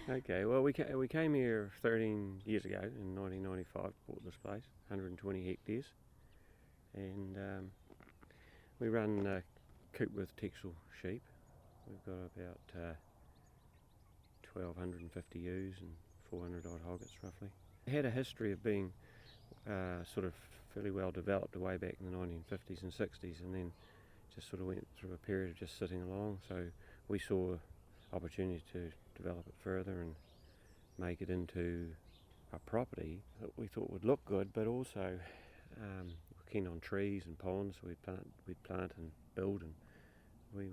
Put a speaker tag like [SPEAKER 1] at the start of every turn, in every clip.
[SPEAKER 1] Okay, well we came here 13 years ago in 1995, bought this place, 120 hectares, and we run coop with Texel sheep. We've got about 1,250 ewes and 400 odd hoggets roughly. It had a history of being sort of fairly well developed way back in the 1950s and 60s, and then just sort of went through a period of just sitting along, so we saw opportunity to develop it further and make it into a property that we thought would look good, but also we're keen on trees and ponds. We'd plant and build, and we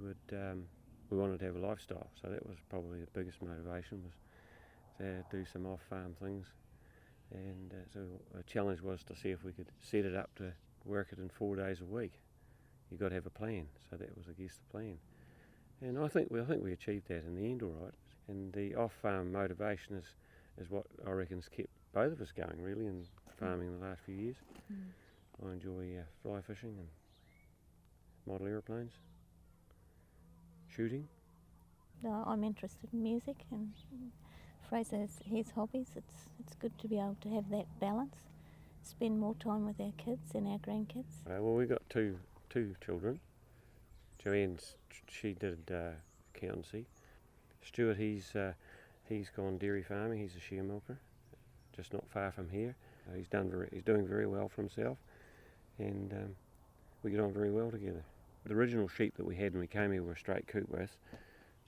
[SPEAKER 1] wanted to have a livestock, so that was probably the biggest motivation, was to do some off-farm things. And so the challenge was to see if we could set it up to work it in 4 days a week. You've got to have a plan, so that was, I guess, the plan. And I think we achieved that in the end all right. And the off-farm motivation is what I reckon's kept both of us going, really, in farming the last few years. I enjoy fly fishing and model aeroplanes, shooting.
[SPEAKER 2] I'm interested in music, and Fraser has his hobbies. It's good to be able to have that balance, spend more time with our kids and our grandkids.
[SPEAKER 1] Well, we've got two children. Joanne's, she did accountancy. Stuart, he's gone dairy farming. He's a shear milker, just not far from here. He's doing very well for himself, and we get on very well together. The original sheep that we had when we came here were straight coop with,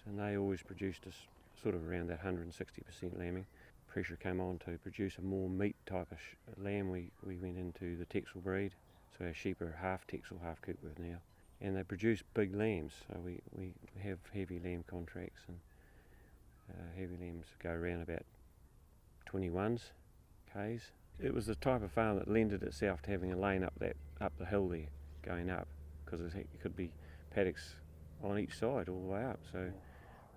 [SPEAKER 1] and they always produced us sort of around that 160% lambing. Pressure came on to produce a more meat type of lamb. We went into the Texel breed, so our sheep are half Texel, half coop with now. And they produce big lambs, so we have heavy lamb contracts, and heavy lambs go around about 21s, Ks. It was the type of farm that lended itself to having a lane up the hill there, going up, because it could be paddocks on each side all the way up. So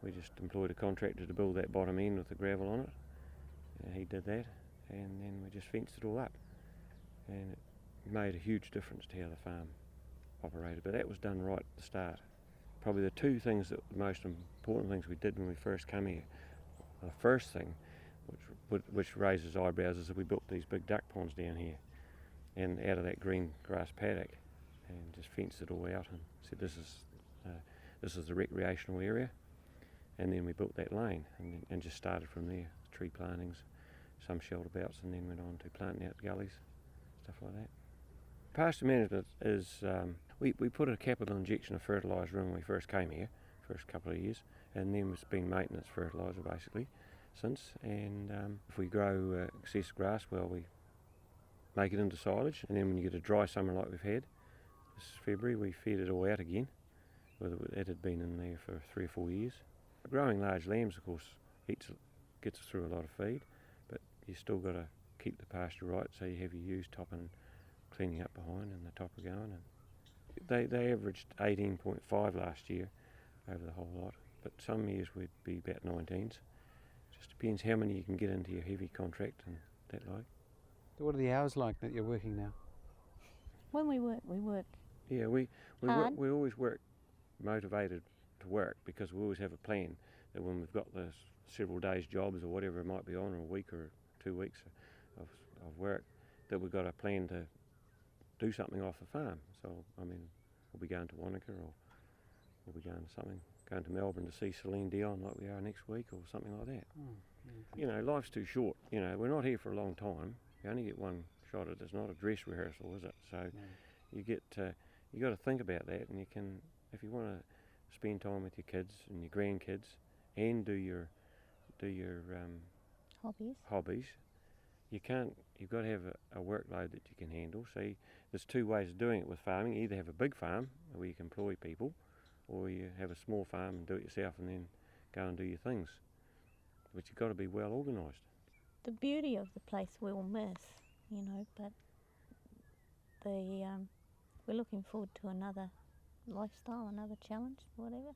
[SPEAKER 1] we just employed a contractor to build that bottom end with the gravel on it. He did that, and then we just fenced it all up, and it made a huge difference to how the farm operated. But that was done right at the start. Probably the two things the most important things we did when we first came here. The first thing, which raises eyebrows, is that we built these big duck ponds down here, and out of that green grass paddock, and just fenced it all out and said this is the recreational area. And then we built that lane and just started from there. Tree plantings, some shelter belts, and then went on to planting out gullies, stuff like that. Pasture management is, we put a capital injection of fertiliser in when we first came here, first couple of years, and then it's been maintenance fertiliser basically since. And if we grow excess grass, well, we make it into silage, and then when you get a dry summer like we've had this February, we feed it all out again. It had been in there for 3 or 4 years. Growing large lambs, of course, gets through a lot of feed, but you still got to keep the pasture right, so you have your ewes topping, cleaning up behind, and the topper going. And they averaged 18.5 last year over the whole lot, but some years we'd be about 19s. Just depends how many you can get into your heavy contract and that like.
[SPEAKER 3] So what are the hours like that you're working now?
[SPEAKER 2] When we work.
[SPEAKER 1] Yeah, we
[SPEAKER 2] hard.
[SPEAKER 1] We always work motivated to work, because we always have a plan that when we've got the several days jobs or whatever it might be on, or a week or 2 weeks of work, that we've got a plan to do something off the farm. So I mean, we'll be going to Wanaka, or we'll be going to Melbourne to see Celine Dion like we are next week, or something like that. You know, life's too short. You know, we're not here for a long time. You only get one shot at it. It's not a dress rehearsal, is it? So you got to think about that, and you can, if you want to spend time with your kids and your grandkids and do your hobbies, you've got to have a workload that you can handle. So there's 2 ways of doing it with farming. You either have a big farm where you can employ people, or you have a small farm and do it yourself and then go and do your things. But you've got to be well organised.
[SPEAKER 2] The beauty of the place we'll miss, you know, but we're looking forward to another lifestyle, another challenge, whatever.